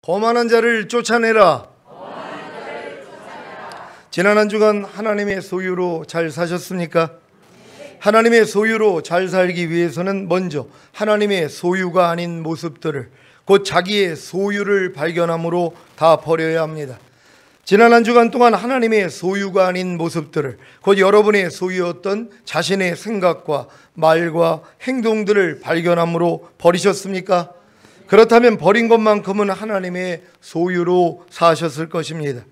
거만한 자를 쫓아내라. 지난 한 주간 하나님의 소유로 잘 사셨습니까? 하나님의 소유로 잘 살기 위해서는 먼저 하나님의 소유가 아닌 모습들을, 곧 자기의 소유를 발견함으로 다 버려야 합니다. 지난 한 주간 동안 하나님의 소유가 아닌 모습들을, 곧 여러분의 소유였던 자신의 생각과 말과 행동들을 발견함으로 버리셨습니까? 그렇다면 버린 것만큼은 하나님의 소유로 사셨을 것입니다.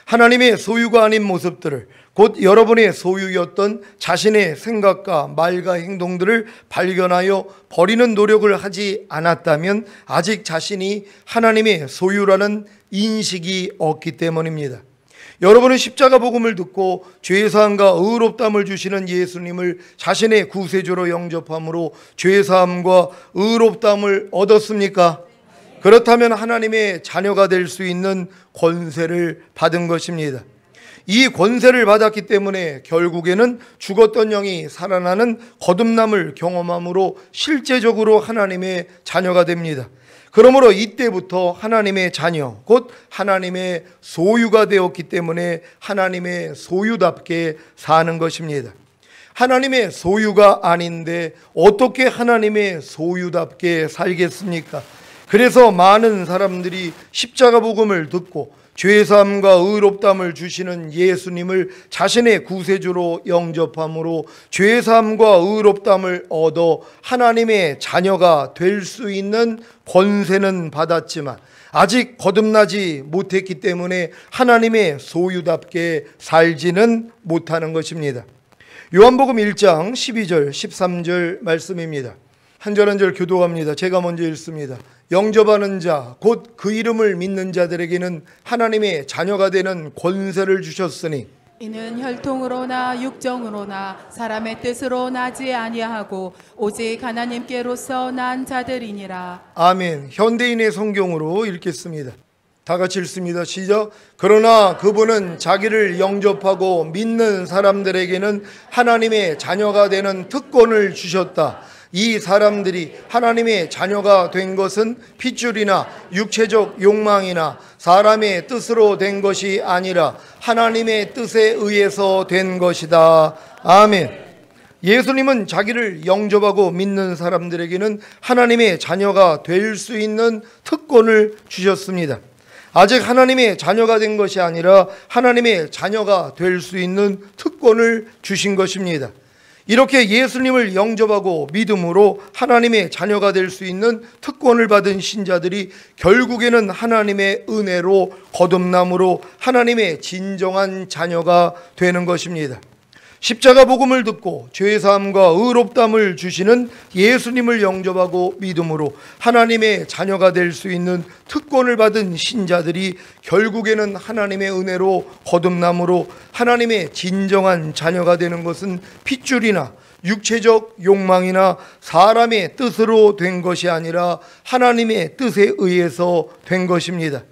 하나님의 소유가 아닌 모습들을, 곧 여러분의 소유였던 자신의 생각과 말과 행동들을 발견하여 버리는 노력을 하지 않았다면 아직 자신이 하나님의 소유라는 인식이 없기 때문입니다. 여러분은 십자가 복음을 듣고 죄사함과 의롭다함을 주시는 예수님을 자신의 구세주로 영접함으로 죄사함과 의롭다함을 얻었습니까? 그렇다면 하나님의 자녀가 될 수 있는 권세를 받은 것입니다. 이 권세를 받았기 때문에 결국에는 죽었던 영이 살아나는 거듭남을 경험함으로 실제적으로 하나님의 자녀가 됩니다. 그러므로 이때부터 하나님의 자녀, 곧 하나님의 소유가 되었기 때문에 하나님의 소유답게 사는 것입니다. 하나님의 소유가 아닌데 어떻게 하나님의 소유답게 살겠습니까? 그래서 많은 사람들이 십자가 복음을 듣고 죄사함과 의롭다함을 주시는 예수님을 자신의 구세주로 영접함으로 죄사함과 의롭다함을 얻어 하나님의 자녀가 될 수 있는 권세는 받았지만 아직 거듭나지 못했기 때문에 하나님의 소유답게 살지는 못하는 것입니다. 요한복음 1장 12절 13절 말씀입니다. 한 절 한 절 교독합니다. 제가 먼저 읽습니다. 영접하는 자, 곧 그 이름을 믿는 자들에게는 하나님의 자녀가 되는 권세를 주셨으니 이는 혈통으로나 육정으로나 사람의 뜻으로 나지 아니하고 오직 하나님께로서 난 자들이니라. 아멘. 현대인의 성경으로 읽겠습니다. 다 같이 읽습니다. 시작. 그러나 그분은 자기를 영접하고 믿는 사람들에게는 하나님의 자녀가 되는 특권을 주셨다. 이 사람들이 하나님의 자녀가 된 것은 핏줄이나 육체적 욕망이나 사람의 뜻으로 된 것이 아니라 하나님의 뜻에 의해서 된 것이다. 아멘. 예수님은 자기를 영접하고 믿는 사람들에게는 하나님의 자녀가 될 수 있는 특권을 주셨습니다. 아직 하나님의 자녀가 된 것이 아니라 하나님의 자녀가 될 수 있는 특권을 주신 것입니다. 이렇게 예수님을 영접하고 믿음으로 하나님의 자녀가 될 수 있는 특권을 받은 신자들이 결국에는 하나님의 은혜로 거듭남으로 하나님의 진정한 자녀가 되는 것입니다. 십자가 복음을 듣고 죄사함과 의롭다함을 주시는 예수님을 영접하고 믿음으로 하나님의 자녀가 될 수 있는 특권을 받은 신자들이 결국에는 하나님의 은혜로 거듭남으로 하나님의 진정한 자녀가 되는 것은 핏줄이나 육체적 욕망이나 사람의 뜻으로 된 것이 아니라 하나님의 뜻에 의해서 된 것입니다.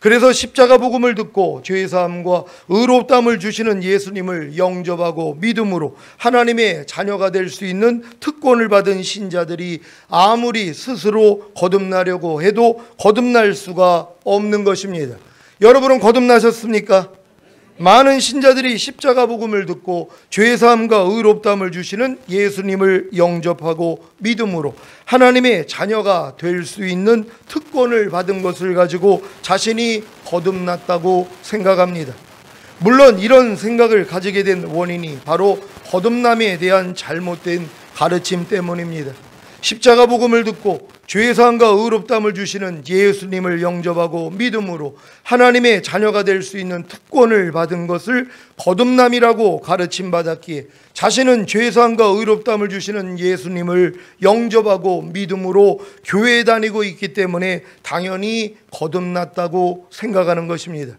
그래서 십자가 복음을 듣고 죄사함과 의롭다함을 주시는 예수님을 영접하고 믿음으로 하나님의 자녀가 될 수 있는 특권을 받은 신자들이 아무리 스스로 거듭나려고 해도 거듭날 수가 없는 것입니다. 여러분은 거듭나셨습니까? 많은 신자들이 십자가 복음을 듣고 죄사함과 의롭다함을 주시는 예수님을 영접하고 믿음으로 하나님의 자녀가 될 수 있는 특권을 받은 것을 가지고 자신이 거듭났다고 생각합니다. 물론 이런 생각을 가지게 된 원인이 바로 거듭남에 대한 잘못된 가르침 때문입니다. 십자가 복음을 듣고 죄사함과 의롭다함을 주시는 예수님을 영접하고 믿음으로 하나님의 자녀가 될 수 있는 특권을 받은 것을 거듭남이라고 가르침받았기에 자신은 죄사함과 의롭다함을 주시는 예수님을 영접하고 믿음으로 교회에 다니고 있기 때문에 당연히 거듭났다고 생각하는 것입니다.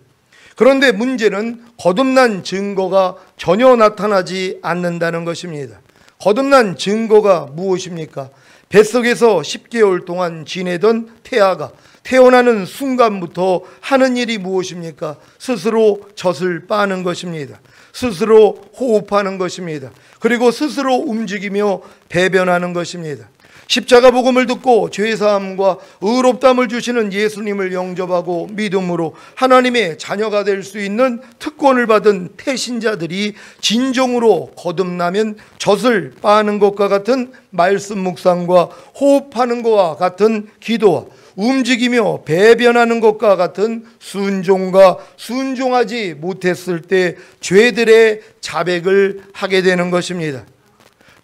그런데 문제는 거듭난 증거가 전혀 나타나지 않는다는 것입니다. 거듭난 증거가 무엇입니까? 뱃속에서 10개월 동안 지내던 태아가 태어나는 순간부터 하는 일이 무엇입니까? 스스로 젖을 빠는 것입니다. 스스로 호흡하는 것입니다. 그리고 스스로 움직이며 배변하는 것입니다. 십자가 복음을 듣고 죄사함과 의롭다함을 주시는 예수님을 영접하고 믿음으로 하나님의 자녀가 될 수 있는 특권을 받은 태신자들이 진정으로 거듭나면 젖을 빠는 것과 같은 말씀 묵상과 호흡하는 것과 같은 기도와 움직이며 배변하는 것과 같은 순종과 순종하지 못했을 때 죄들의 자백을 하게 되는 것입니다.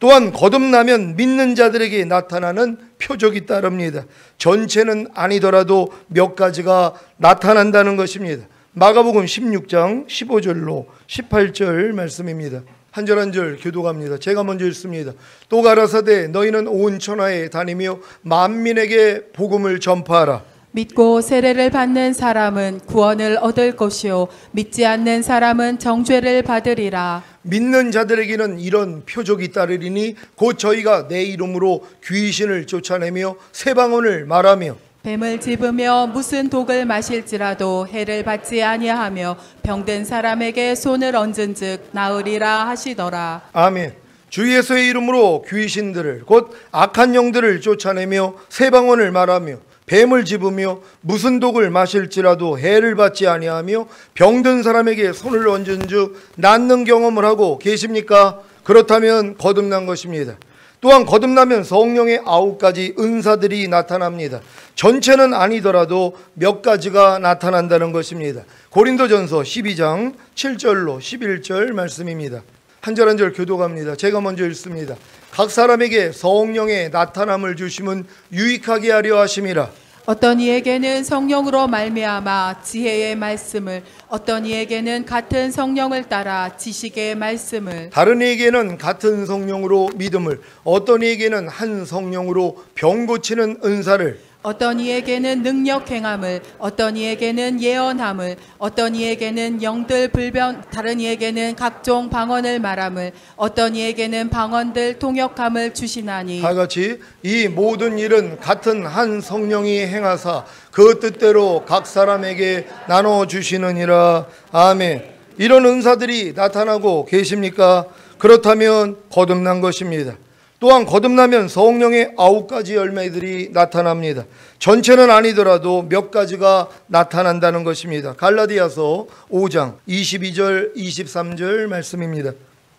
또한 거듭나면 믿는 자들에게 나타나는 표적이 따릅니다. 전체는 아니더라도 몇 가지가 나타난다는 것입니다. 마가복음 16장 15절로 18절 말씀입니다. 한 절 한 절 교독합니다. 제가 먼저 읽습니다. 또 가라사대 너희는 온 천하에 다니며 만민에게 복음을 전파하라. 믿고 세례를 받는 사람은 구원을 얻을 것이요 믿지 않는 사람은 정죄를 받으리라. 믿는 자들에게는 이런 표적이 따르리니 곧 저희가 내 이름으로 귀신을 쫓아내며 새 방언을 말하며 뱀을 집으며 무슨 독을 마실지라도 해를 받지 아니하며 병든 사람에게 손을 얹은즉 나으리라 하시더라. 아멘. 주 예수의 이름으로 귀신들을 곧 악한 영들을 쫓아내며 새 방언을 말하며 뱀을 집으며 무슨 독을 마실지라도 해를 받지 아니하며 병든 사람에게 손을 얹은즉 낫는 경험을 하고 계십니까? 그렇다면 거듭난 것입니다. 또한 거듭나면 성령의 9가지 은사들이 나타납니다. 전체는 아니더라도 몇 가지가 나타난다는 것입니다. 고린도전서 12장 7절로 11절 말씀입니다. 한 절 한 절 교독합니다. 제가 먼저 읽습니다. 각 사람에게 성령의 나타남을 주심은 유익하게 하려 하심이라. 어떤 이에게는 성령으로 말미암아 지혜의 말씀을, 어떤 이에게는 같은 성령을 따라 지식의 말씀을, 다른 이에게는 같은 성령으로 믿음을, 어떤 이에게는 한 성령으로 병 고치는 은사를, 어떤 이에게는 능력 행함을, 어떤 이에게는 예언함을, 어떤 이에게는 영들 불변, 다른 이에게는 각종 방언을 말함을, 어떤 이에게는 방언들 통역함을 주시나니. 다 같이 이 모든 일은 같은 한 성령이 행하사 그 뜻대로 각 사람에게 나눠 주시느니라. 아멘. 이런 은사들이 나타나고 계십니까? 그렇다면 거듭난 것입니다. 또한 거듭나면 성령의 9가지 열매들이 나타납니다. 전체는 아니더라도 몇 가지가 나타난다는 것입니다. 갈라디아서 5장 22절 23절 말씀입니다.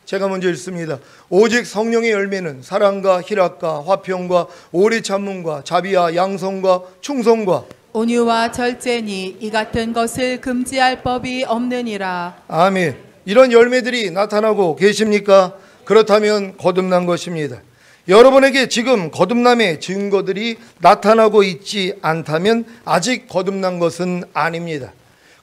제가 먼저 읽습니다. 오직 성령의 열매는 사랑과 희락과 화평과 오래 참음과 자비와 양성과 충성과 온유와 절제니 이 같은 것을 금지할 법이 없느니라. 아멘. 이런 열매들이 나타나고 계십니까? 그렇다면 거듭난 것입니다. 여러분에게 지금 거듭남의 증거들이 나타나고 있지 않다면 아직 거듭난 것은 아닙니다.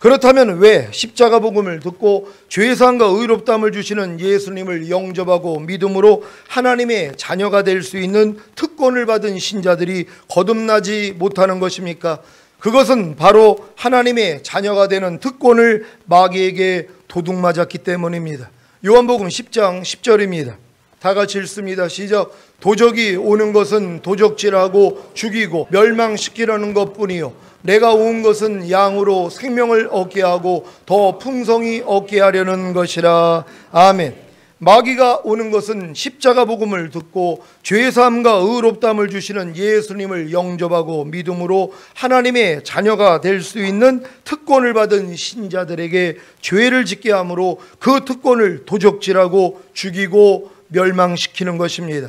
그렇다면 왜 십자가 복음을 듣고 죄사함과 의롭다함을 주시는 예수님을 영접하고 믿음으로 하나님의 자녀가 될 수 있는 특권을 받은 신자들이 거듭나지 못하는 것입니까? 그것은 바로 하나님의 자녀가 되는 특권을 마귀에게 도둑맞았기 때문입니다. 요한복음 10장 10절입니다. 다 같이 읽습니다. 시작. 도적이 오는 것은 도적질하고 죽이고 멸망시키려는 것뿐이요 내가 온 것은 양으로 생명을 얻게 하고 더 풍성히 얻게 하려는 것이라. 아멘. 마귀가 오는 것은 십자가 복음을 듣고 죄사함과 의롭다함을 주시는 예수님을 영접하고 믿음으로 하나님의 자녀가 될 수 있는 특권을 받은 신자들에게 죄를 짓게 함으로 그 특권을 도적질하고 죽이고 멸망시키는 것입니다.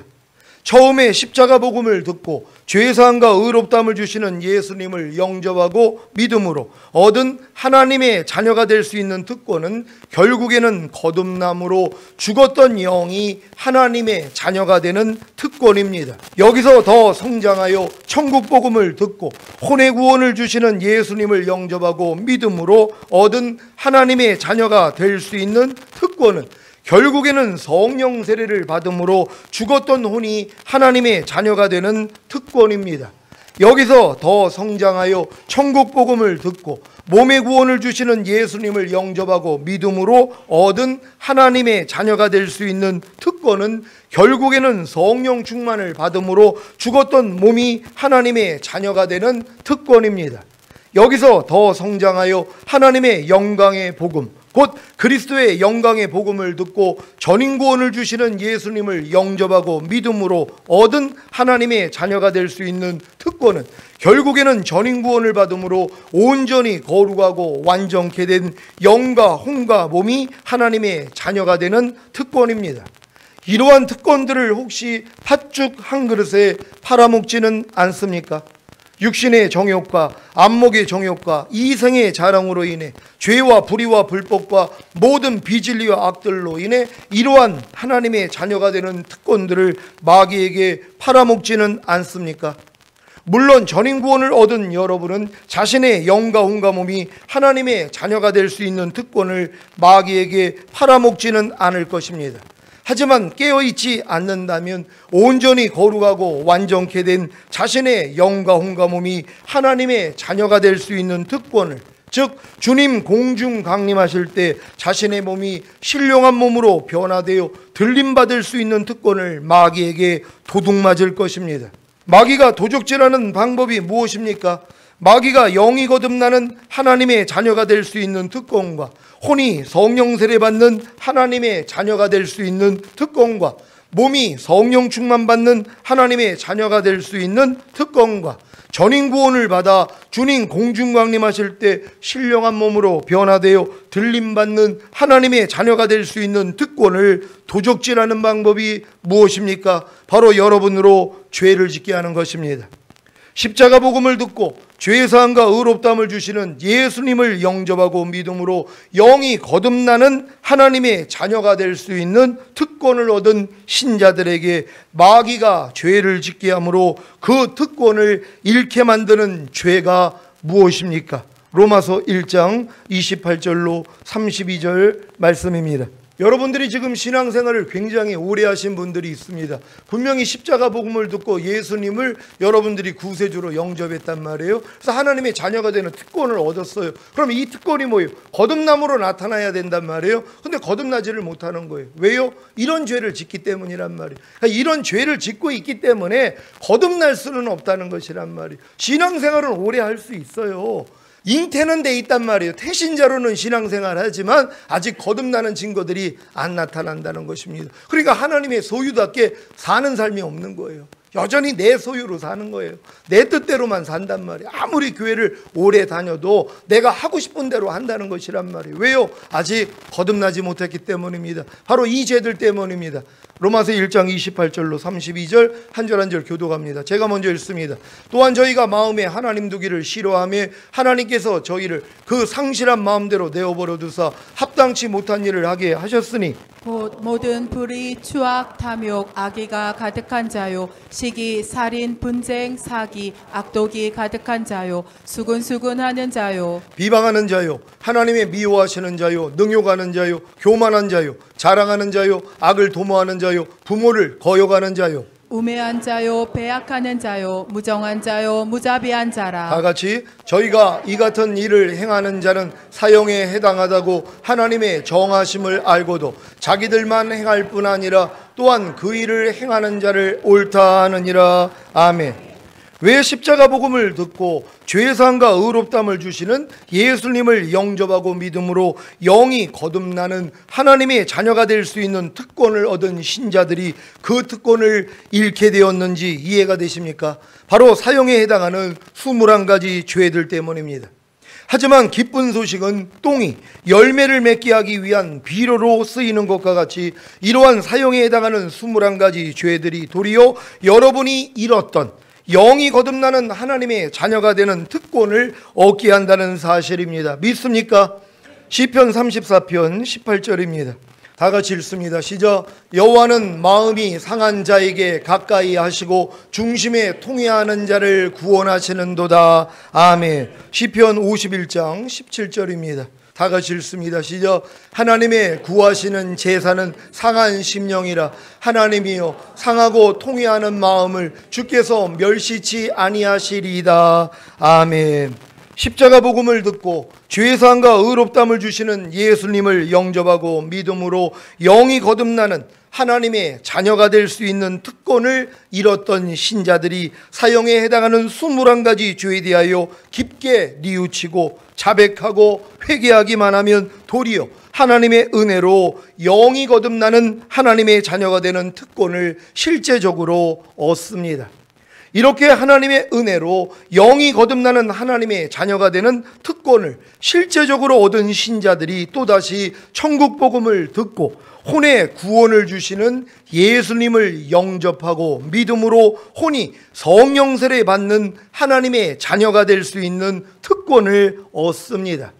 처음에 십자가 복음을 듣고 죄사함과 의롭다함을 주시는 예수님을 영접하고 믿음으로 얻은 하나님의 자녀가 될 수 있는 특권은 결국에는 거듭남으로 죽었던 영이 하나님의 자녀가 되는 특권입니다. 여기서 더 성장하여 천국 복음을 듣고 혼의 구원을 주시는 예수님을 영접하고 믿음으로 얻은 하나님의 자녀가 될 수 있는 특권은 결국에는 성령 세례를 받음으로 죽었던 혼이 하나님의 자녀가 되는 특권입니다. 여기서 더 성장하여 천국 복음을 듣고 몸의 구원을 주시는 예수님을 영접하고 믿음으로 얻은 하나님의 자녀가 될 수 있는 특권은 결국에는 성령 충만을 받음으로 죽었던 몸이 하나님의 자녀가 되는 특권입니다. 여기서 더 성장하여 하나님의 영광의 복음, 곧 그리스도의 영광의 복음을 듣고 전인구원을 주시는 예수님을 영접하고 믿음으로 얻은 하나님의 자녀가 될 수 있는 특권은 결국에는 전인구원을 받음으로 온전히 거룩하고 완전케 된 영과 혼과 몸이 하나님의 자녀가 되는 특권입니다. 이러한 특권들을 혹시 팥죽 한 그릇에 팔아먹지는 않습니까? 육신의 정욕과 안목의 정욕과 이생의 자랑으로 인해 죄와 불의와 불법과 모든 비진리와 악들로 인해 이러한 하나님의 자녀가 되는 특권들을 마귀에게 팔아먹지는 않습니까? 물론 전인구원을 얻은 여러분은 자신의 영과 혼과 몸이 하나님의 자녀가 될 수 있는 특권을 마귀에게 팔아먹지는 않을 것입니다. 하지만 깨어있지 않는다면 온전히 거룩하고 완전케 된 자신의 영과 혼과 몸이 하나님의 자녀가 될 수 있는 특권을, 즉 주님 공중 강림하실 때 자신의 몸이 신령한 몸으로 변화되어 들림받을 수 있는 특권을 마귀에게 도둑맞을 것입니다. 마귀가 도적질하는 방법이 무엇입니까? 마귀가 영이 거듭나는 하나님의 자녀가 될 수 있는 특권과 혼이 성령 세례받는 하나님의 자녀가 될 수 있는 특권과 몸이 성령 충만받는 하나님의 자녀가 될 수 있는 특권과 전인구원을 받아 주님 공중강림하실 때 신령한 몸으로 변화되어 들림받는 하나님의 자녀가 될 수 있는 특권을 도적질하는 방법이 무엇입니까? 바로 여러분으로 죄를 짓게 하는 것입니다. 십자가 복음을 듣고 죄사함과 의롭다함을 주시는 예수님을 영접하고 믿음으로 영이 거듭나는 하나님의 자녀가 될 수 있는 특권을 얻은 신자들에게 마귀가 죄를 짓게 함으로 그 특권을 잃게 만드는 죄가 무엇입니까? 로마서 1장 28절로 32절 말씀입니다. 여러분들이 지금 신앙생활을 굉장히 오래 하신 분들이 있습니다. 분명히 십자가 복음을 듣고 예수님을 여러분들이 구세주로 영접했단 말이에요. 그래서 하나님의 자녀가 되는 특권을 얻었어요. 그럼 이 특권이 뭐예요? 거듭남으로 나타나야 된단 말이에요. 근데 거듭나지를 못하는 거예요. 왜요? 이런 죄를 짓기 때문이란 말이에요. 그러니까 이런 죄를 짓고 있기 때문에 거듭날 수는 없다는 것이란 말이에요. 신앙생활은 오래 할 수 있어요. 잉태는 돼 있단 말이에요. 태신자로는 신앙생활 하지만 아직 거듭나는 증거들이 안 나타난다는 것입니다. 그러니까 하나님의 소유답게 사는 삶이 없는 거예요. 여전히 내 소유로 사는 거예요. 내 뜻대로만 산단 말이에요. 아무리 교회를 오래 다녀도 내가 하고 싶은 대로 한다는 것이란 말이에요. 왜요? 아직 거듭나지 못했기 때문입니다. 바로 이 죄들 때문입니다. 로마서 1장 28절로 32절 한 절 한 절 교독합니다. 제가 먼저 읽습니다. 또한 저희가 마음에 하나님 두기를 싫어하며 하나님께서 저희를 그 상실한 마음대로 내어버려 두사 합당치 못한 일을 하게 하셨으니 곧 모든 불의, 추악, 탐욕, 악의가 가득한 자요, 시기, 살인, 분쟁, 사기, 악독이 가득한 자요, 수근수근하는 자요, 비방하는 자요, 하나님의 미워하시는 자요, 능욕하는 자요, 교만한 자요, 자랑하는 자요, 악을 도모하는 자요, 부모를 거역하는 자요, 우매한 자요, 배약하는 자요, 무정한 자요, 무자비한 자라. 다 같이 저희가 이 같은 일을 행하는 자는 사형에 해당하다고 하나님의 정하심을 알고도 자기들만 행할 뿐 아니라 또한 그 일을 행하는 자를 옳다 하느니라. 아멘. 왜 십자가 복음을 듣고 죄사함과 의롭다함을 주시는 예수님을 영접하고 믿음으로 영이 거듭나는 하나님의 자녀가 될 수 있는 특권을 얻은 신자들이 그 특권을 잃게 되었는지 이해가 되십니까? 바로 사형에 해당하는 21가지 죄들 때문입니다. 하지만 기쁜 소식은 똥이 열매를 맺게 하기 위한 비료로 쓰이는 것과 같이 이러한 사형에 해당하는 21가지 죄들이 도리어 여러분이 잃었던 영이 거듭나는 하나님의 자녀가 되는 특권을 얻게 한다는 사실입니다. 믿습니까? 시편 34편 18절입니다. 다 같이 읽습니다. 시작. 여호와는 마음이 상한 자에게 가까이 하시고 중심에 통회하는 자를 구원하시는도다. 아멘. 시편 51장 17절입니다. 다 같이 읽습니다. 시작. 하나님의 구하시는 제사는 상한 심령이라. 하나님이여 상하고 통회하는 마음을 주께서 멸시치 아니하시리이다. 아멘. 십자가 복음을 듣고 죄사함과 의롭다함을 주시는 예수님을 영접하고 믿음으로 영이 거듭나는 하나님의 자녀가 될 수 있는 특권을 잃었던 신자들이 사형에 해당하는 21가지 죄에 대하여 깊게 뉘우치고 자백하고 회개하기만 하면 도리어 하나님의 은혜로 영이 거듭나는 하나님의 자녀가 되는 특권을 실제적으로 얻습니다. 이렇게 하나님의 은혜로 영이 거듭나는 하나님의 자녀가 되는 특권을 실제적으로 얻은 신자들이 또다시 천국 복음을 듣고 혼의 구원을 주시는 예수님을 영접하고 믿음으로 혼이 성령 세례 받는 하나님의 자녀가 될 수 있는 특권을 얻습니다.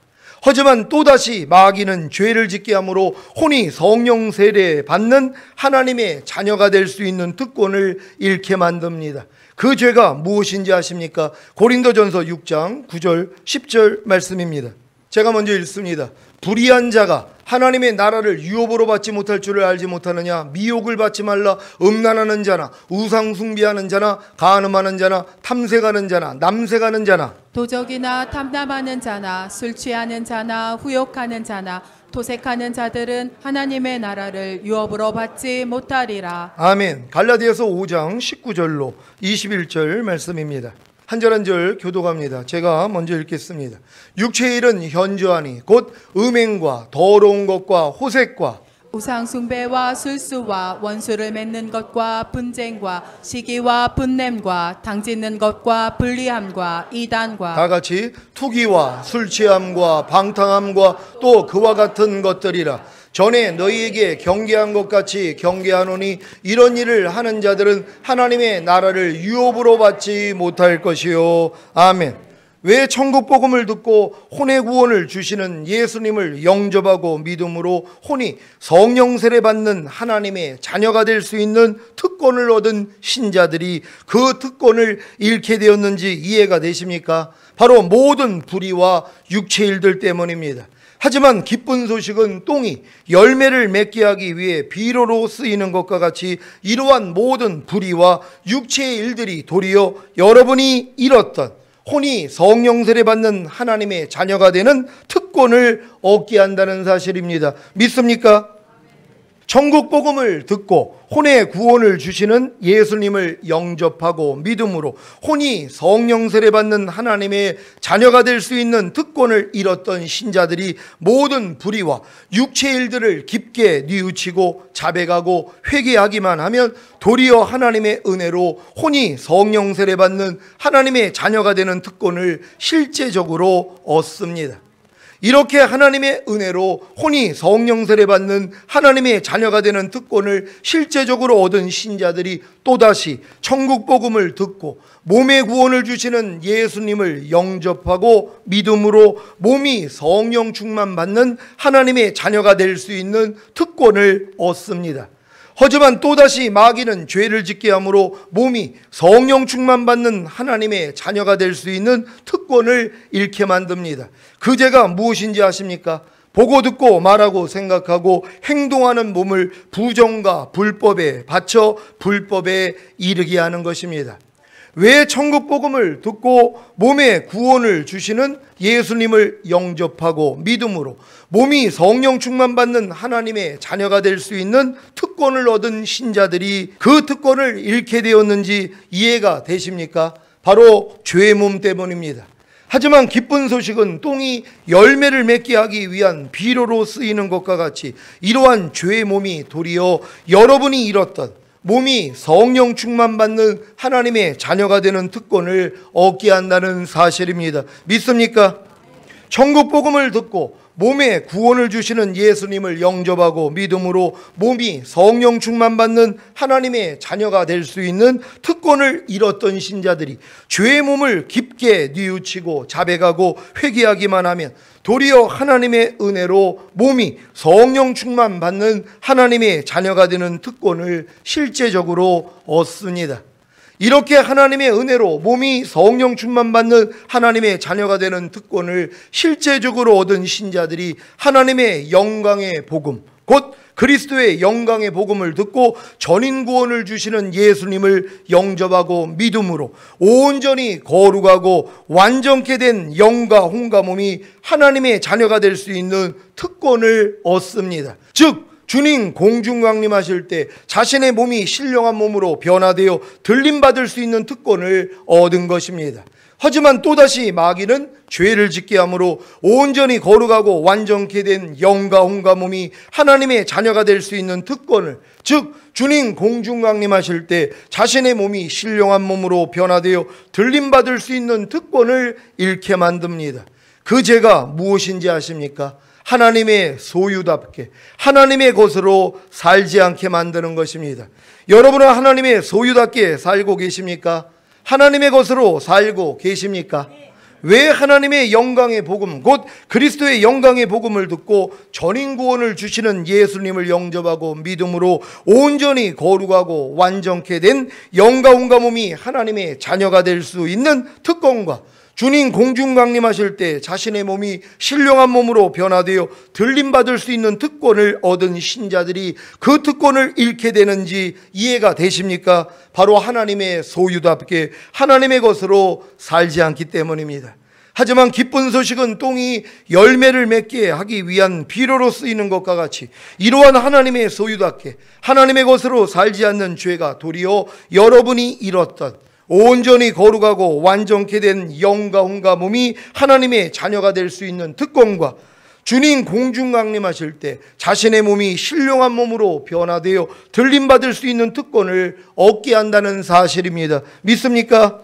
하지만 또다시 마귀는 죄를 짓게 함으로 혼이 성령 세례 받는 하나님의 자녀가 될 수 있는 특권을 잃게 만듭니다. 그 죄가 무엇인지 아십니까? 고린도전서 6장 9절 10절 말씀입니다. 제가 먼저 읽습니다. 불의한 자가 하나님의 나라를 유업으로 받지 못할 줄을 알지 못하느냐? 미혹을 받지 말라. 음란하는 자나 우상 숭배하는 자나 간음하는 자나 탐색하는 자나 남색하는 자나 도적이나 탐담하는 자나 술 취하는 자나 후욕하는 자나 도색하는 자들은 하나님의 나라를 유업으로 받지 못하리라. 아멘. 갈라디아서 5장 19절로 21절 말씀입니다. 한 절 한 절 교독합니다. 제가 먼저 읽겠습니다. 육체의 일은 현저하니 곧 음행과 더러운 것과 호색과 우상 숭배와 술수와 원수를 맺는 것과 분쟁과 시기와 분냄과 당짓는 것과 불리함과 이단과 다 같이 투기와 술취함과 방탕함과 또 그와 같은 것들이라. 전에 너희에게 경계한 것 같이 경계하노니 이런 일을 하는 자들은 하나님의 나라를 유업으로 받지 못할 것이요. 아멘. 왜 천국 복음을 듣고 혼의 구원을 주시는 예수님을 영접하고 믿음으로 혼이 성령 세례 받는 하나님의 자녀가 될 수 있는 특권을 얻은 신자들이 그 특권을 잃게 되었는지 이해가 되십니까? 바로 모든 불의와 육체의 일들 때문입니다. 하지만 기쁜 소식은 똥이 열매를 맺게 하기 위해 비료로 쓰이는 것과 같이 이러한 모든 불의와 육체의 일들이 도리어 여러분이 잃었던 혼이 성령 세례 받는 하나님의 자녀가 되는 특권을 얻게 한다는 사실입니다. 믿습니까? 천국 복음을 듣고 혼의 구원을 주시는 예수님을 영접하고 믿음으로 혼이 성령 세례 받는 하나님의 자녀가 될 수 있는 특권을 잃었던 신자들이 모든 불의와 육체의 일들을 깊게 뉘우치고 자백하고 회개하기만 하면 도리어 하나님의 은혜로 혼이 성령 세례 받는 하나님의 자녀가 되는 특권을 실제적으로 얻습니다. 이렇게 하나님의 은혜로 혼이 성령 세례 받는 하나님의 자녀가 되는 특권을 실제적으로 얻은 신자들이 또다시 천국 복음을 듣고 몸의 구원을 주시는 예수님을 영접하고 믿음으로 몸이 성령 충만 받는 하나님의 자녀가 될 수 있는 특권을 얻습니다. 하지만 또다시 마귀는 죄를 짓게 함으로 몸이 성령 충만 받는 하나님의 자녀가 될 수 있는 특권을 잃게 만듭니다. 그 죄가 무엇인지 아십니까? 보고 듣고 말하고 생각하고 행동하는 몸을 부정과 불법에 바쳐 불법에 이르게 하는 것입니다. 왜 천국 복음을 듣고 몸에 구원을 주시는 예수님을 영접하고 믿음으로 몸이 성령 충만 받는 하나님의 자녀가 될 수 있는 특권을 얻은 신자들이 그 특권을 잃게 되었는지 이해가 되십니까? 바로 죄의 몸 때문입니다. 하지만 기쁜 소식은 똥이 열매를 맺게 하기 위한 비료로 쓰이는 것과 같이 이러한 죄의 몸이 도리어 여러분이 잃었던 몸이 성령 충만 받는 하나님의 자녀가 되는 특권을 얻게 한다는 사실입니다. 믿습니까? 천국 복음을 듣고 몸에 구원을 주시는 예수님을 영접하고 믿음으로 몸이 성령 충만 받는 하나님의 자녀가 될 수 있는 특권을 잃었던 신자들이 죄의 몸을 깊게 뉘우치고 자백하고 회개하기만 하면 도리어 하나님의 은혜로 몸이 성령 충만 받는 하나님의 자녀가 되는 특권을 실제적으로 얻습니다. 이렇게 하나님의 은혜로 몸이 성령 충만 받는 하나님의 자녀가 되는 특권을 실제적으로 얻은 신자들이 하나님의 영광의 복음, 곧 그리스도의 영광의 복음을 듣고 전인 구원을 주시는 예수님을 영접하고 믿음으로 온전히 거룩하고 완전케 된 영과 혼과 몸이 하나님의 자녀가 될 수 있는 특권을 얻습니다. 즉 주님 공중강림하실 때 자신의 몸이 신령한 몸으로 변화되어 들림받을 수 있는 특권을 얻은 것입니다. 하지만 또다시 마귀는 죄를 짓게 함으로 온전히 거룩하고 완전케 된 영과 혼과 몸이 하나님의 자녀가 될 수 있는 특권을, 즉 주님 공중 강림하실 때 자신의 몸이 신령한 몸으로 변화되어 들림받을 수 있는 특권을 잃게 만듭니다. 그 죄가 무엇인지 아십니까? 하나님의 소유답게 하나님의 것으로 살지 않게 만드는 것입니다. 여러분은 하나님의 소유답게 살고 계십니까? 하나님의 것으로 살고 계십니까? 왜 하나님의 영광의 복음, 곧 그리스도의 영광의 복음을 듣고 전인구원을 주시는 예수님을 영접하고 믿음으로 온전히 거룩하고 완전케 된 영과 혼과 몸이 하나님의 자녀가 될 수 있는 특권과 주님 공중 강림하실 때 자신의 몸이 신령한 몸으로 변화되어 들림받을 수 있는 특권을 얻은 신자들이 그 특권을 잃게 되는지 이해가 되십니까? 바로 하나님의 소유답게 하나님의 것으로 살지 않기 때문입니다. 하지만 기쁜 소식은 똥이 열매를 맺게 하기 위한 비료로 쓰이는 것과 같이 이러한 하나님의 소유답게 하나님의 것으로 살지 않는 죄가 도리어 여러분이 잃었던 온전히 거룩하고 완전케 된 영과 혼과 몸이 하나님의 자녀가 될 수 있는 특권과 주님 공중 강림하실 때 자신의 몸이 신령한 몸으로 변화되어 들림받을 수 있는 특권을 얻게 한다는 사실입니다. 믿습니까?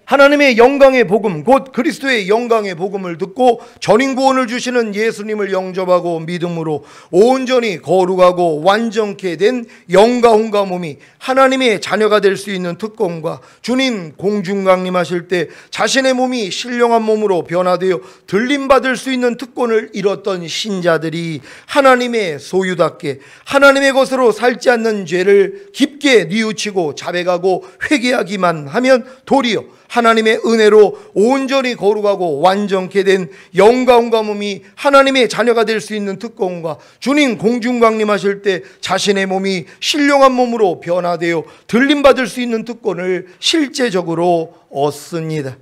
하나님의 영광의 복음, 곧 그리스도의 영광의 복음을 듣고 전인구원을 주시는 예수님을 영접하고 믿음으로 온전히 거룩하고 완전케 된 영과 혼과 몸이 하나님의 자녀가 될 수 있는 특권과 주님 공중 강림하실 때 자신의 몸이 신령한 몸으로 변화되어 들림받을 수 있는 특권을 잃었던 신자들이 하나님의 소유답게 하나님의 것으로 살지 않는 죄를 깊게 뉘우치고 자백하고 회개하기만 하면 도리어 하나님의 은혜로 온전히 거룩하고 완전케 된 영과 혼과 몸이 하나님의 자녀가 될 수 있는 특권과 주님 공중 강림하실 때 자신의 몸이 신령한 몸으로 변화되어 들림받을 수 있는 특권을 실제적으로 얻습니다.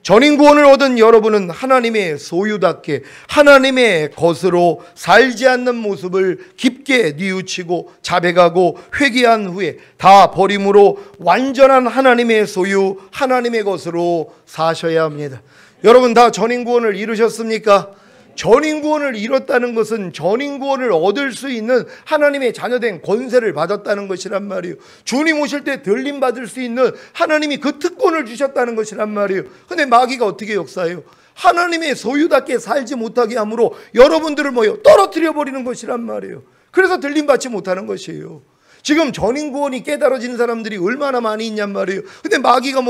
전인구원을 얻은 여러분은 하나님의 소유답게 하나님의 것으로 살지 않는 모습을 깊게 뉘우치고 자백하고 회개한 후에 다 버림으로 완전한 하나님의 소유 하나님의 것으로 사셔야 합니다. 여러분 다 전인구원을 이루셨습니까? 전인구원을 이뤘다는 것은 전인구원을 얻을 수 있는 하나님의 자녀된 권세를 받았다는 것이란 말이에요. 주님 오실 때 들림받을 수 있는 하나님이 그 특권을 주셨다는 것이란 말이에요. 근데 마귀가 어떻게 역사해요? 하나님의 소유답게 살지 못하게 함으로 여러분들을 떨어뜨려 버리는 것이란 말이에요. 그래서 들림받지 못하는 것이에요. 지금 전인구원이 깨달아지는 사람들이 얼마나 많이 있냔 말이에요. 근데 마귀가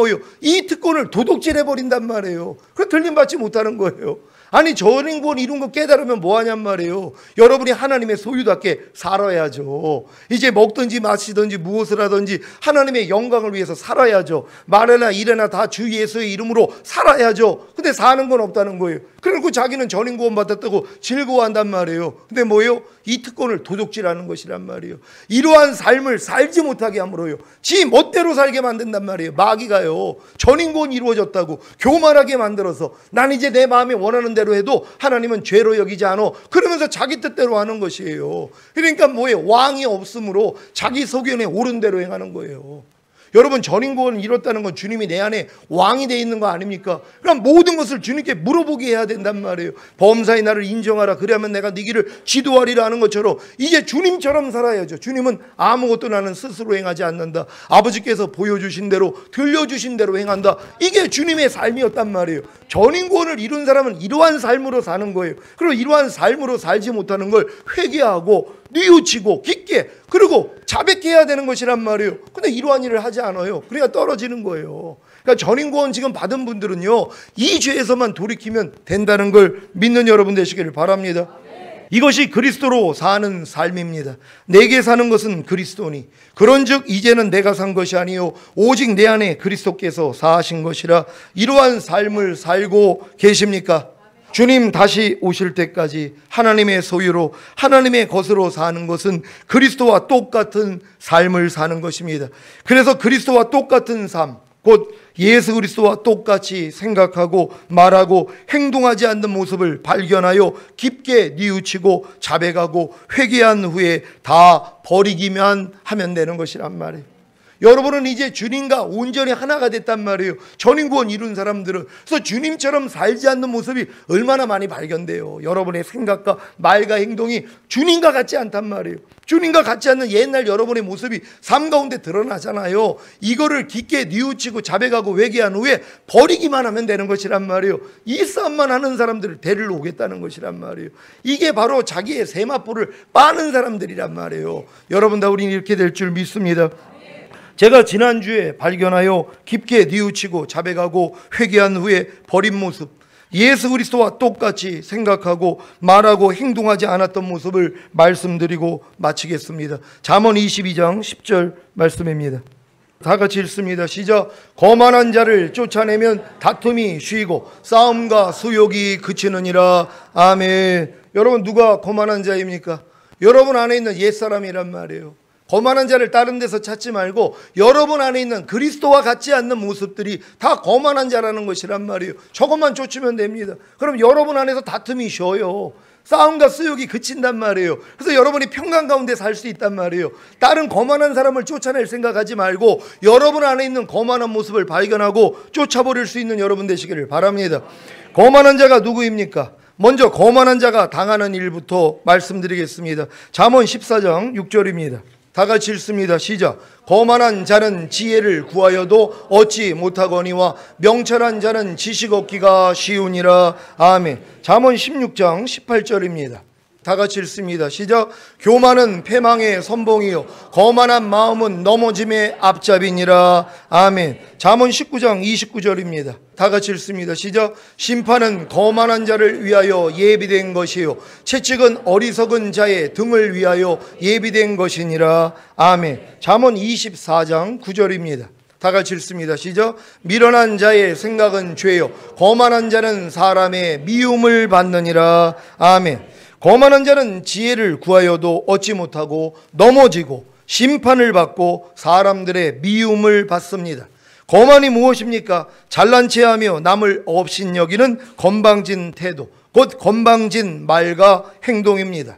이 특권을 도둑질해 버린단 말이에요. 그래서 들림받지 못하는 거예요. 아니 전인구원 이룬 거 깨달으면 뭐하냔 말이에요. 여러분이 하나님의 소유답게 살아야죠. 이제 먹든지 마시든지 무엇을 하든지 하나님의 영광을 위해서 살아야죠. 말이나 일이나 다 주 예수의 이름으로 살아야죠. 근데 사는 건 없다는 거예요. 그리고 자기는 전인구원 받았다고 즐거워한단 말이에요. 근데 이 특권을 도둑질하는 것이란 말이에요. 이러한 삶을 살지 못하게 함으로요 지 멋대로 살게 만든단 말이에요. 마귀가요 전인구원 이루어졌다고 교만하게 만들어서 난 이제 내 마음에 원하는 대로 해도 하나님은 죄로 여기지 않아. 그러면서 자기 뜻대로 하는 것이에요. 그러니까 왕이 없으므로 자기 소견에 옳은 대로 행하는 거예요. 여러분 전인구원을 이뤘다는 건 주님이 내 안에 왕이 돼 있는 거 아닙니까? 그럼 모든 것을 주님께 물어보게 해야 된단 말이에요. 범사의 나를 인정하라. 그래야만 내가 네 길을 지도하리라 하는 것처럼 이제 주님처럼 살아야죠. 주님은 아무것도 나는 스스로 행하지 않는다. 아버지께서 보여주신 대로 들려주신 대로 행한다. 이게 주님의 삶이었단 말이에요. 전인구원을 이룬 사람은 이러한 삶으로 사는 거예요. 그리고 이러한 삶으로 살지 못하는 걸 회개하고 뉘우치고 깊게 그리고 자백해야 되는 것이란 말이에요. 근데 이러한 일을 하지 않아요. 그러니까 떨어지는 거예요. 그러니까 전인구원 지금 받은 분들은요 이 죄에서만 돌이키면 된다는 걸 믿는 여러분 되시기를 바랍니다. 이것이 그리스도로 사는 삶입니다. 내게 사는 것은 그리스도니 그런즉 이제는 내가 산 것이 아니요 오직 내 안에 그리스도께서 사신 것이라. 이러한 삶을 살고 계십니까? 주님 다시 오실 때까지 하나님의 소유로 하나님의 것으로 사는 것은 그리스도와 똑같은 삶을 사는 것입니다. 그래서 그리스도와 똑같은 삶, 곧 예수 그리스도와 똑같이 생각하고 말하고 행동하지 않는 모습을 발견하여 깊게 뉘우치고 자백하고 회개한 후에 다 버리기만 하면 되는 것이란 말이에요. 여러분은 이제 주님과 온전히 하나가 됐단 말이에요. 전인구원 이룬 사람들은. 그래서 주님처럼 살지 않는 모습이 얼마나 많이 발견돼요. 여러분의 생각과 말과 행동이 주님과 같지 않단 말이에요. 주님과 같지 않는 옛날 여러분의 모습이 삶 가운데 드러나잖아요. 이거를 깊게 뉘우치고 자백하고 회개한 후에 버리기만 하면 되는 것이란 말이에요. 이 싸움만 하는 사람들을 데리러 오겠다는 것이란 말이에요. 이게 바로 자기의 세마포를 빠는 사람들이란 말이에요. 여러분 다 우리는 이렇게 될 줄 믿습니다. 제가 지난주에 발견하여 깊게 뉘우치고 자백하고 회개한 후에 버린 모습, 예수 그리스도와 똑같이 생각하고 말하고 행동하지 않았던 모습을 말씀드리고 마치겠습니다. 잠언 22장 10절 말씀입니다. 다 같이 읽습니다. 시작. 거만한 자를 쫓아내면 다툼이 쉬고 싸움과 수욕이 그치느니라. 아멘. 여러분 누가 거만한 자입니까? 여러분 안에 있는 옛사람이란 말이에요. 거만한 자를 다른 데서 찾지 말고 여러분 안에 있는 그리스도와 같지 않는 모습들이 다 거만한 자라는 것이란 말이에요. 저것만 쫓으면 됩니다. 그럼 여러분 안에서 다툼이 쉬어요. 싸움과 수욕이 그친단 말이에요. 그래서 여러분이 평강 가운데 살 수 있단 말이에요. 다른 거만한 사람을 쫓아낼 생각하지 말고 여러분 안에 있는 거만한 모습을 발견하고 쫓아버릴 수 있는 여러분 되시기를 바랍니다. 거만한 자가 누구입니까? 먼저 거만한 자가 당하는 일부터 말씀드리겠습니다. 잠언 14장 6절입니다. 다 같이 읽습니다. 시작. 거만한 자는 지혜를 구하여도 얻지 못하거니와 명철한 자는 지식 얻기가 쉬우니라. 아멘. 잠언 16장 18절입니다. 다 같이 읽습니다. 시작. 교만은 패망의 선봉이요 거만한 마음은 넘어짐의 앞잡이니라. 아멘. 잠언 19장 29절입니다. 다 같이 읽습니다. 시작. 심판은 거만한 자를 위하여 예비된 것이요 채찍은 어리석은 자의 등을 위하여 예비된 것이니라. 아멘. 잠언 24장 9절입니다. 다 같이 읽습니다. 시작. 미련한 자의 생각은 죄요 거만한 자는 사람의 미움을 받느니라. 아멘. 거만한 자는 지혜를 구하여도 얻지 못하고 넘어지고 심판을 받고 사람들의 미움을 받습니다. 거만이 무엇입니까? 잘난 체하며 남을 업신여기는 건방진 태도, 곧 건방진 말과 행동입니다.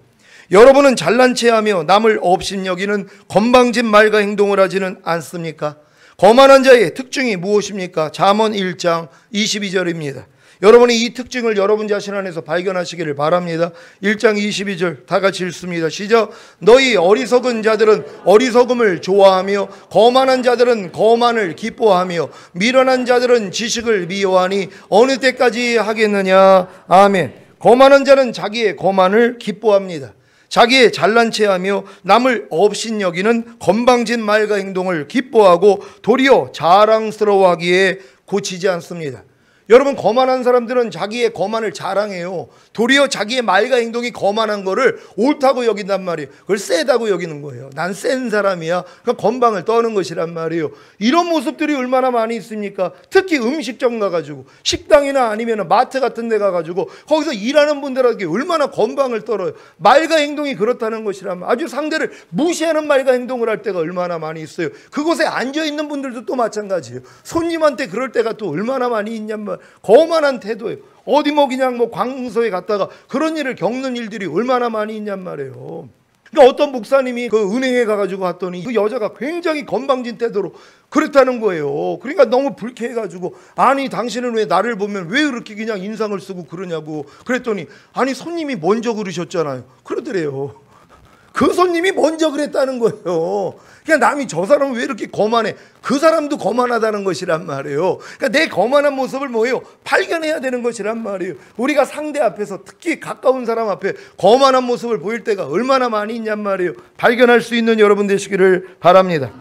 여러분은 잘난 체하며 남을 업신여기는 건방진 말과 행동을 하지는 않습니까? 거만한 자의 특징이 무엇입니까? 잠언 1장 22절입니다. 여러분이 이 특징을 여러분 자신 안에서 발견하시기를 바랍니다. 1장 22절 다 같이 읽습니다. 시작. 너희 어리석은 자들은 어리석음을 좋아하며 거만한 자들은 거만을 기뻐하며 미련한 자들은 지식을 미워하니 어느 때까지 하겠느냐. 아멘. 거만한 자는 자기의 거만을 기뻐합니다. 자기의 잘난 체하며 남을 업신여기는 건방진 말과 행동을 기뻐하고 도리어 자랑스러워하기에 고치지 않습니다. 여러분 거만한 사람들은 자기의 거만을 자랑해요. 도리어 자기의 말과 행동이 거만한 거를 옳다고 여긴단 말이에요. 그걸 세다고 여기는 거예요. 난 센 사람이야. 그러니까 건방을 떠는 것이란 말이에요. 이런 모습들이 얼마나 많이 있습니까? 특히 음식점 가가지고 식당이나 아니면 마트 같은 데 가가지고 거기서 일하는 분들에게 얼마나 건방을 떨어요. 말과 행동이 그렇다는 것이란 말이에요. 아주 상대를 무시하는 말과 행동을 할 때가 얼마나 많이 있어요. 그곳에 앉아있는 분들도 또 마찬가지예요. 손님한테 그럴 때가 또 얼마나 많이 있냔 말이에요. 거만한 태도예요. 어디 뭐 그냥 뭐 관공서에 갔다가 그런 일을 겪는 일들이 얼마나 많이 있냔 말이에요. 그러니까 어떤 목사님이 그 은행에 가가지고 갔더니 그 여자가 굉장히 건방진 태도로 그랬다는 거예요. 그러니까 너무 불쾌해가지고 아니 당신은 왜 나를 보면 왜 그렇게 그냥 인상을 쓰고 그러냐고 그랬더니 아니 손님이 먼저 그러셨잖아요. 그러더래요. 그 손님이 먼저 그랬다는 거예요. 그냥 남이 저 사람은 왜 이렇게 거만해? 그 사람도 거만하다는 것이란 말이에요. 그러니까 내 거만한 모습을 뭐예요? 발견해야 되는 것이란 말이에요. 우리가 상대 앞에서 특히 가까운 사람 앞에 거만한 모습을 보일 때가 얼마나 많이 있냔 말이에요. 발견할 수 있는 여러분 되시기를 바랍니다.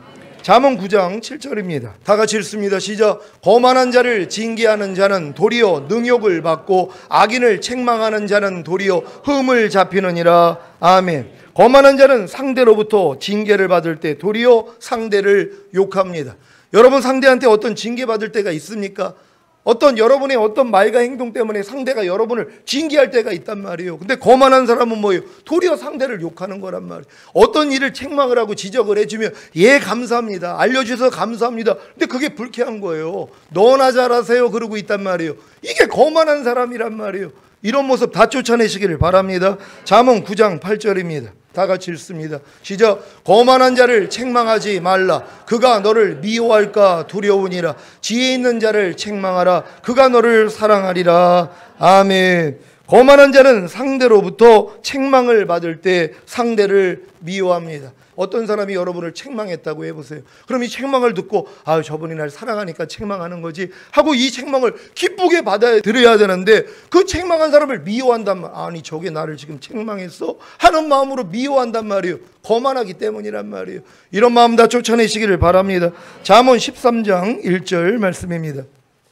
잠언 9장 7절입니다. 다 같이 읽습니다. 시작. 거만한 자를 징계하는 자는 도리어 능욕을 받고 악인을 책망하는 자는 도리어 흠을 잡히느니라. 아멘. 거만한 자는 상대로부터 징계를 받을 때 도리어 상대를 욕합니다. 여러분 상대한테 어떤 징계받을 때가 있습니까? 어떤 여러분의 어떤 말과 행동 때문에 상대가 여러분을 징계할 때가 있단 말이에요. 근데 거만한 사람은 뭐예요? 도리어 상대를 욕하는 거란 말이에요. 어떤 일을 책망을 하고 지적을 해주면 예 감사합니다. 알려주셔서 감사합니다. 근데 그게 불쾌한 거예요. 너나 잘하세요 그러고 있단 말이에요. 이게 거만한 사람이란 말이에요. 이런 모습 다 쫓아내시기를 바랍니다. 잠언 9장 8절입니다. 다 같이 읽습니다. 시작. 거만한 자를 책망하지 말라. 그가 너를 미워할까 두려우니라. 지혜 있는 자를 책망하라. 그가 너를 사랑하리라. 아멘. 거만한 자는 상대로부터 책망을 받을 때 상대를 미워합니다. 어떤 사람이 여러분을 책망했다고 해보세요. 그럼 이 책망을 듣고 저분이 날 사랑하니까 책망하는 거지 하고 이 책망을 기쁘게 받아들여야 되는데, 그 책망한 사람을 미워한단 말. 아니 저게 나를 지금 책망했어? 하는 마음으로 미워한단 말이에요. 거만하기 때문이란 말이에요. 이런 마음 다 쫓아내시기를 바랍니다. 잠언 13장 1절 말씀입니다.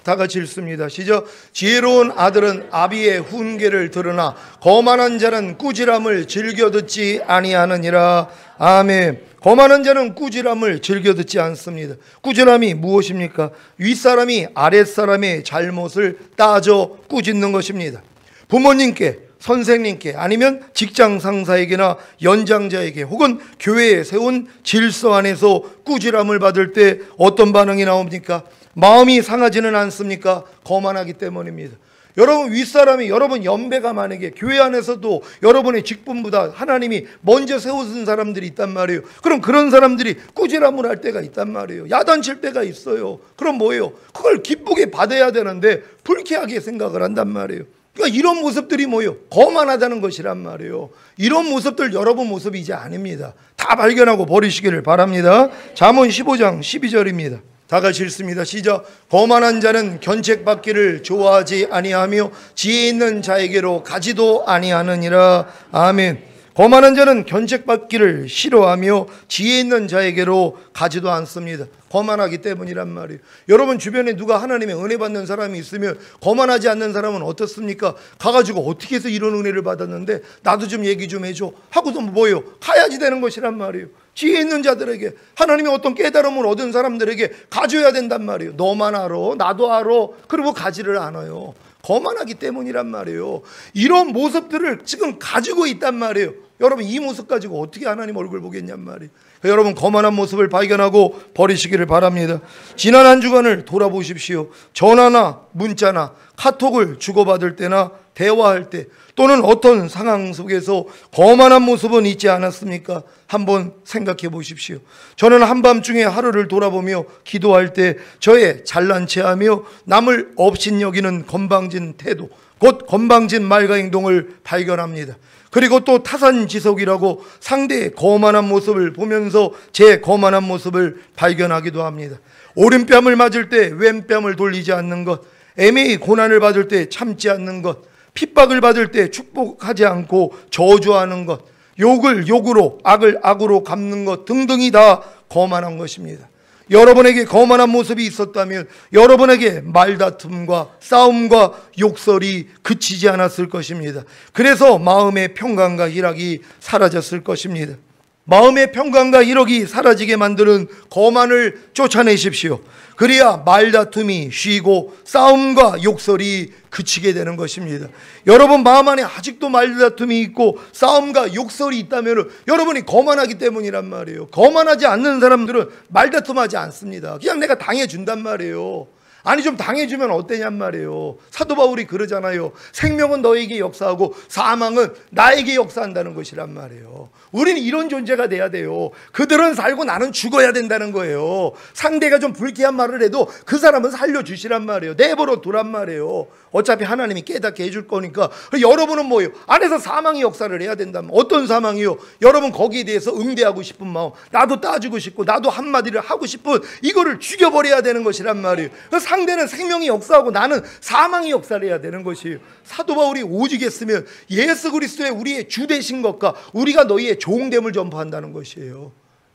다 같이 읽습니다. 시작. 지혜로운 아들은 아비의 훈계를 들으나 거만한 자는 꾸지람을 즐겨 듣지 아니하느니라. 아멘. 거만한 자는 꾸지람을 즐겨 듣지 않습니다. 꾸지람이 무엇입니까? 윗사람이 아랫사람의 잘못을 따져 꾸짖는 것입니다. 부모님께, 선생님께, 아니면 직장 상사에게나 연장자에게, 혹은 교회에 세운 질서 안에서 꾸지람을 받을 때 어떤 반응이 나옵니까? 마음이 상하지는 않습니까? 거만하기 때문입니다. 여러분 윗사람이, 여러분 연배가 만약에 교회 안에서도 여러분의 직분보다 하나님이 먼저 세우신 사람들이 있단 말이에요. 그럼 그런 사람들이 꾸지람을 할 때가 있단 말이에요. 야단칠 때가 있어요. 그럼 뭐예요? 그걸 기쁘게 받아야 되는데 불쾌하게 생각을 한단 말이에요. 그러니까 이런 모습들이 뭐예요? 거만하다는 것이란 말이에요. 이런 모습들 여러분 모습이 이제 아닙니다. 다 발견하고 버리시기를 바랍니다. 잠언 15장 12절입니다. 다 같이 읽습니다. 시작. 거만한 자는 견책받기를 좋아하지 아니하며 지혜 있는 자에게로 가지도 아니하느니라. 아멘. 거만한 자는 견책받기를 싫어하며 지혜 있는 자에게로 가지도 않습니다. 거만하기 때문이란 말이에요. 여러분 주변에 누가 하나님의 은혜 받는 사람이 있으면 거만하지 않는 사람은 어떻습니까? 가가지고 어떻게 해서 이런 은혜를 받았는데 나도 좀 얘기 좀 해줘 하고도 뭐예요? 가야지 되는 것이란 말이에요. 지혜 있는 자들에게, 하나님의 어떤 깨달음을 얻은 사람들에게 가져야 된단 말이에요. 너만 알아, 나도 알아. 그리고 가지를 않아요. 거만하기 때문이란 말이에요. 이런 모습들을 지금 가지고 있단 말이에요. 여러분 이 모습 가지고 어떻게 하나님 얼굴 보겠냔 말이에요. 여러분 거만한 모습을 발견하고 버리시기를 바랍니다. 지난 한 주간을 돌아보십시오. 전화나 문자나 카톡을 주고받을 때나 대화할 때, 또는 어떤 상황 속에서 거만한 모습은 있지 않았습니까? 한번 생각해 보십시오. 저는 한밤중에 하루를 돌아보며 기도할 때 저의 잘난 체하며 남을 업신여기는 건방진 태도, 곧 건방진 말과 행동을 발견합니다. 그리고 또 타산지석이라고 상대의 거만한 모습을 보면서 제 거만한 모습을 발견하기도 합니다. 오른뺨을 맞을 때 왼뺨을 돌리지 않는 것, 애매히 고난을 받을 때 참지 않는 것, 핍박을 받을 때 축복하지 않고 저주하는 것, 욕을 욕으로 악을 악으로 갚는 것 등등이 다 거만한 것입니다. 여러분에게 거만한 모습이 있었다면 여러분에게 말다툼과 싸움과 욕설이 그치지 않았을 것입니다. 그래서 마음의 평강과 희락이 사라졌을 것입니다. 마음의 평강과 희락이 사라지게 만드는 거만을 쫓아내십시오. 그래야 말다툼이 쉬고 싸움과 욕설이 그치게 되는 것입니다. 여러분 마음 안에 아직도 말다툼이 있고 싸움과 욕설이 있다면 여러분이 거만하기 때문이란 말이에요. 거만하지 않는 사람들은 말다툼하지 않습니다. 그냥 내가 당해준단 말이에요. 아니 좀 당해주면 어때냔 말이에요. 사도 바울이 그러잖아요. 생명은 너에게 역사하고 사망은 나에게 역사한다는 것이란 말이에요. 우리는 이런 존재가 돼야 돼요. 그들은 살고 나는 죽어야 된다는 거예요. 상대가 좀 불쾌한 말을 해도 그 사람은 살려주시란 말이에요. 내버려 두란 말이에요. 어차피 하나님이 깨닫게 해줄 거니까. 여러분은 뭐예요? 안에서 사망의 역사를 해야 된다면 어떤 사망이요? 여러분 거기에 대해서 응대하고 싶은 마음, 나도 따지고 싶고 나도 한마디를 하고 싶은 이거를 죽여버려야 되는 것이란 말이에요. 상대는 생명의 역사하고 나는 사망의 역사를 해야 되는 것이에요. 사도 바울이 오직 했으면 예수 그리스도의 우리의 주 되신 것과 우리가 너희의 종됨을 전파한다는 것이에요.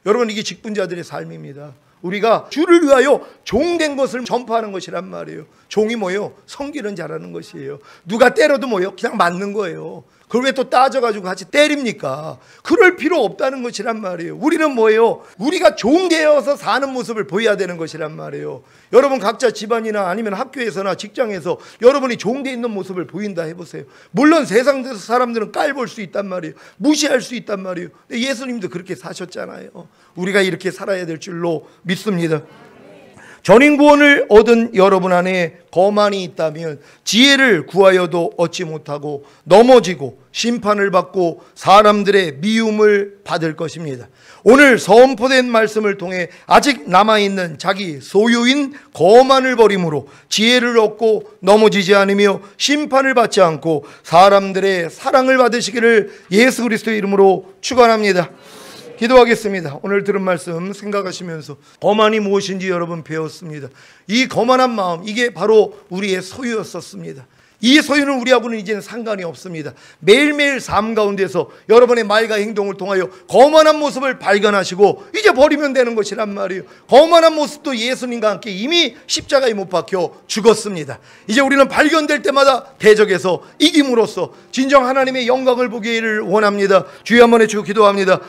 여러분 이게 직분자들의 삶입니다. 우리가 주를 위하여 종된 것을 전파하는 것이란 말이에요. 종이 뭐예요? 섬기는 자라는 것이에요. 누가 때려도 뭐예요? 그냥 맞는 거예요. 그걸 왜 또 따져가지고 같이 때립니까? 그럴 필요 없다는 것이란 말이에요. 우리는 뭐예요? 우리가 종되어서 사는 모습을 보여야 되는 것이란 말이에요. 여러분 각자 집안이나 아니면 학교에서나 직장에서 여러분이 종되어 있는 모습을 보인다 해보세요. 물론 세상 사람들은 깔볼 수 있단 말이에요. 무시할 수 있단 말이에요. 근데 예수님도 그렇게 사셨잖아요. 우리가 이렇게 살아야 될 줄로 믿습니다. 전인구원을 얻은 여러분 안에 거만이 있다면 지혜를 구하여도 얻지 못하고 넘어지고 심판을 받고 사람들의 미움을 받을 것입니다. 오늘 선포된 말씀을 통해 아직 남아있는 자기 소유인 거만을 버림으로 지혜를 얻고 넘어지지 않으며 심판을 받지 않고 사람들의 사랑을 받으시기를 예수 그리스도의 이름으로 축원합니다. 기도하겠습니다. 오늘 들은 말씀 생각하시면서 거만이 무엇인지 여러분 배웠습니다. 이 거만한 마음, 이게 바로 우리의 소유였었습니다. 이 소유는 우리하고는 이제는 상관이 없습니다. 매일매일 삶 가운데서 여러분의 말과 행동을 통하여 거만한 모습을 발견하시고 이제 버리면 되는 것이란 말이에요. 거만한 모습도 예수님과 함께 이미 십자가에 못 박혀 죽었습니다. 이제 우리는 발견될 때마다 대적에서 이김으로써 진정 하나님의 영광을 보기를 원합니다. 주여 한번 해주고 기도합니다.